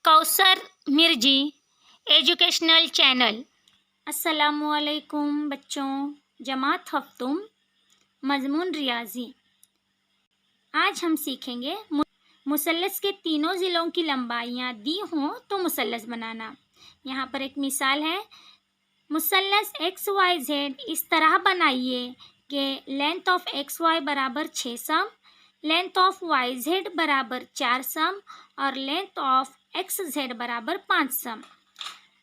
Kausar मिर्जी educational channel. अस्सलामुअलैकुम बच्चों, जमात हफ्तुम मज़मून रियाजी। आज हम सीखेंगे मुसल्लस के तीनों ज़िलों की लंबाइयाँ दी हों तो मुसल्लस बनाना। यहाँ पर एक मिसाल है, मुसल्लस XYZ इस तरह बनाइए कि लेंथ ऑफ XY बराबर 6 सम, लेंथ ऑफ YZ बराबर 4 सम और लेंथ ऑफ XZ बराबर 5 सम।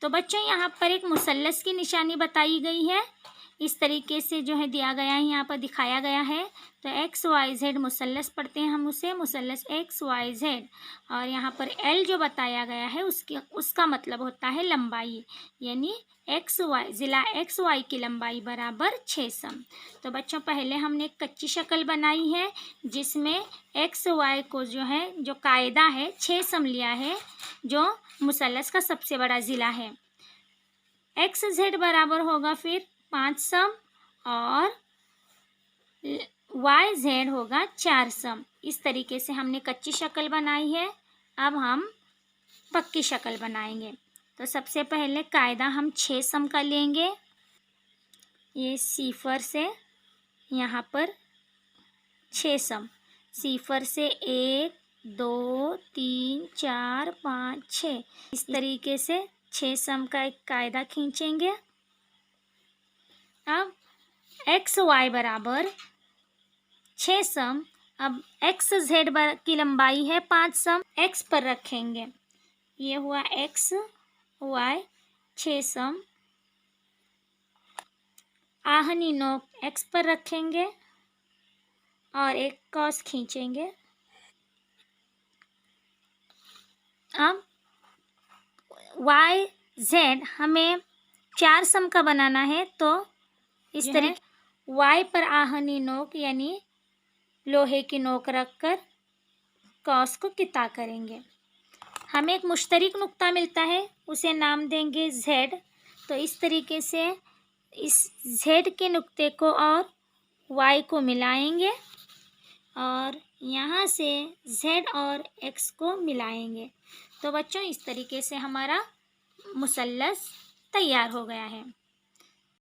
तो बच्चों यहाँ पर एक मुसल्लस की निशानी बताई गई है, इस तरीके से जो है दिया गया है, यहाँ पर दिखाया गया है। तो XYZ मुसल्लस पढ़ते हैं हम उसे, मुसल्लस XYZ। और यहाँ पर L जो बताया गया है उसका मतलब होता है लंबाई, यानी ज़िला XY की लंबाई बराबर 6 सम। तो बच्चों पहले हमने एक कच्ची शक्ल बनाई है जिसमें XY को जो है, जो कायदा है 6 सम लिया है, जो मुसल्लस का सबसे बड़ा ज़िला है। XZ बराबर होगा फिर 5 सम और YZ होगा 4 सम। इस तरीके से हमने कच्ची शक्ल बनाई है। अब हम पक्की शक्ल बनाएंगे। तो सबसे पहले कायदा हम 6 सम का लेंगे। ये सिफर से यहाँ पर 6 सम, सिफर से 1 2 3 4 5 6, इस तरीके से 6 सम का एक कायदा खींचेंगे। अब XY बराबर 6 सम। अब XZ की लंबाई है 5 सम, X पर रखेंगे। ये हुआ XY 6 सम। आहनी नोक X पर रखेंगे और एक कॉस खींचेंगे। अब YZ हमें 4 सम का बनाना है, तो इस तरीके Y पर आहनी नोक यानी लोहे की नोक रखकर कॉस को किता करेंगे। हमें एक मुश्तरक नुक्ता मिलता है, उसे नाम देंगे Z। तो इस तरीके से इस Z के नुक्ते को और Y को मिलाएंगे और यहाँ से Z और X को मिलाएंगे। तो बच्चों इस तरीके से हमारा मुसल्लस तैयार हो गया है।